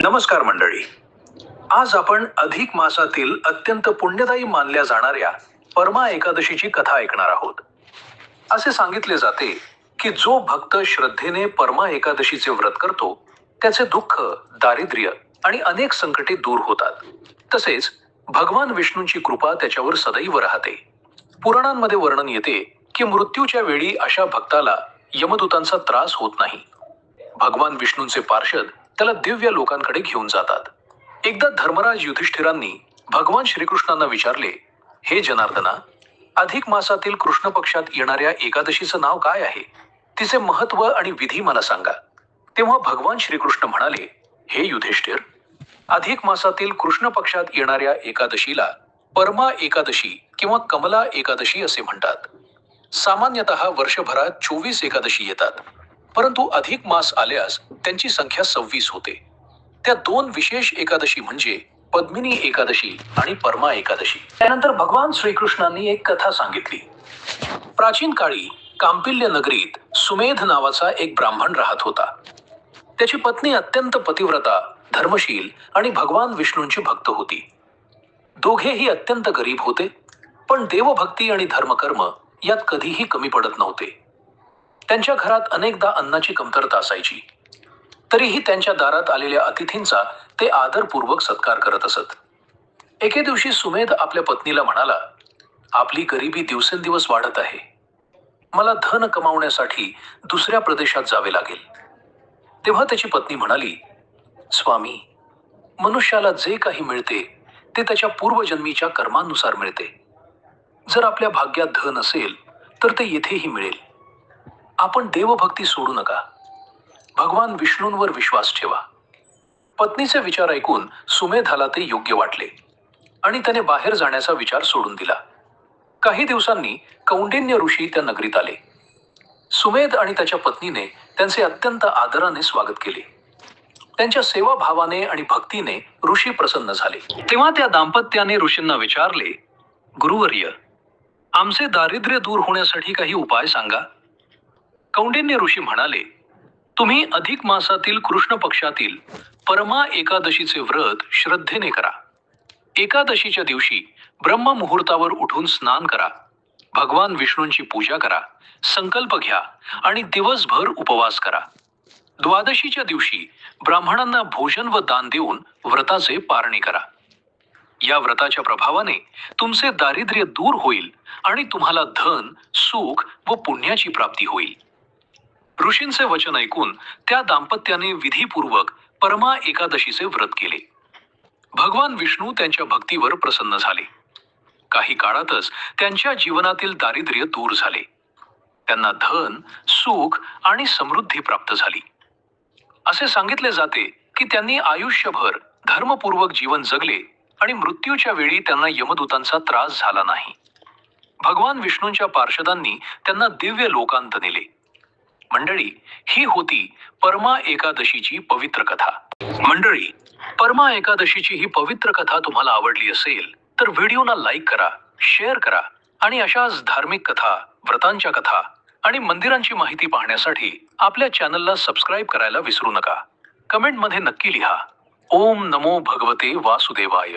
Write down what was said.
नमस्कार मंडळी. आज आपण अधिक मासातील अत्यंत पुण्यदायी मानल्या जाणाऱ्या परमा एकादशीची कथा ऐकणार आहोत. असे सांगितले जाते की जो भक्त श्रद्धेने परमा एकादशीचे व्रत करतो त्याचे दुःख, दारिद्र्य आणि अनेक संकटे दूर होतात. तसेच भगवान विष्णूंची कृपा त्याच्यावर सदैव राहते. पुराणांमध्ये वर्णन येते की मृत्यूच्या वेळी अशा भक्ताला यमदूतांचा त्रास होत नाही. भगवान विष्णूंचे पार्षद त्याला दिव्य लोकांकडे घेऊन जातात. एकदा धर्मराज युधिष्ठिरांनी भगवान श्रीकृष्णांना विचारले, हे जनार्दना, अधिक मासातील कृष्ण पक्षात येणाऱ्या एकादशीचं नाव काय आहे? तिचे महत्व आणि विधी मला सांगा. तेव्हा भगवान श्रीकृष्ण म्हणाले, हे युधिष्ठिर, अधिक मासातील कृष्ण पक्षात येणाऱ्या एकादशीला परमा एकादशी किंवा कमला एकादशी असे म्हणतात. सामान्यतः वर्षभरात 24 एकादशी येतात, परंतु अधिक मास आल्यास त्यांची संख्या 26 होते. त्या दोन विशेष एकादशी म्हणजे पद्मिनी एकादशी आणि परमा एकादशी. त्यानंतर भगवान श्रीकृष्णांनी एक कथा सांगितली. प्राचीन काळी कांपिल्य नगरीत सुमेध नावाचा एक ब्राह्मण राहत होता. त्याची पत्नी अत्यंत पतिव्रता, धर्मशील आणि भगवान विष्णूंची भक्त होती. दोघेही अत्यंत गरीब होते, पण देवभक्ती आणि धर्मकर्म यात कधीही कमी पडत नव्हते. त्यांच्या घरात अनेकदा अन्नाची कमतरता असायची. तरीही त्यांच्या दारात आलेल्या अतिथींचा ते आदरपूर्वक सत्कार करत असत. एके दिवशी सुमेध आपल्या पत्नीला म्हणाला, आपली गरिबी दिवसेंदिवस वाढत आहे. मला धन कमावण्यासाठी दुसऱ्या प्रदेशात जावे लागेल. तेव्हा त्याची पत्नी म्हणाली, स्वामी, मनुष्याला जे काही मिळते ते त्याच्या पूर्वजन्मीच्या कर्मानुसार मिळते. जर आपल्या भाग्यात धन असेल तर ते येथेही मिळेल. आपण देवभक्ती सोडू नका. भगवान विष्णूंवर विश्वास ठेवा. पत्नीचे विचार ऐकून सुमेधाला ते योग्य वाटले आणि त्याने बाहेर जाण्याचा विचार सोडून दिला. काही दिवसांनी कौंडिन्य ऋषी त्या नगरीत आले. सुमेध आणि त्याच्या पत्नीने त्यांचे अत्यंत आदराने स्वागत केले. त्यांच्या सेवाभावाने आणि भक्तीने ऋषी प्रसन्न झाले. तेव्हा त्या दाम्पत्याने ऋषींना विचारले, गुरुवर्य, आमचे दारिद्र्य दूर होण्यासाठी काही उपाय सांगा. कौंडिन्य ऋषी म्हणाले, तुम्ही अधिक मासातील कृष्ण पक्षातील परमा एकादशीचे व्रत श्रद्धेने करा. एकादशीच्या दिवशी ब्रह्म मुहूर्तावर उठून स्नान करा. भगवान विष्णूंची पूजा करा, संकल्प घ्या आणि दिवसभर उपवास करा. द्वादशीच्या दिवशी ब्राह्मणांना भोजन व दान देऊन व्रताचे पारणे करा. या व्रताच्या प्रभावाने तुमचे दारिद्र्य दूर होईल आणि तुम्हाला धन, सुख व पुण्याची प्राप्ती होईल. ऋषींचे वचन ऐकून त्या दाम्पत्याने विधीपूर्वक परमा एकादशीचे व्रत केले. भगवान विष्णू त्यांच्या भक्तीवर प्रसन्न झाले. काही काळातच त्यांच्या जीवनातील दारिद्र्य दूर झाले. त्यांना धन, सुख आणि समृद्धी प्राप्त झाली. असे सांगितले जाते की त्यांनी आयुष्यभर धर्मपूर्वक जीवन जगले आणि मृत्यूच्या वेळी त्यांना यमदूतांचा त्रास झाला नाही. भगवान विष्णूंच्या पार्षदांनी त्यांना दिव्य लोकांत नेले. मंडळी, ही होती परमा एकादशीची पवित्र कथा. मंडळी, परमा एकादशीची ही पवित्र कथा तुम्हाला आवडली असेल तर व्हिडिओला लाईक करा, शेअर करा आणि अशाच धार्मिक कथा, व्रतांच्या कथा आणि मंदिरांची माहिती पाहण्यासाठी आपल्या चॅनलला सबस्क्राईब करायला विसरू नका. कमेंटमध्ये नक्की लिहा, ओम नमो भगवते वासुदेवाय.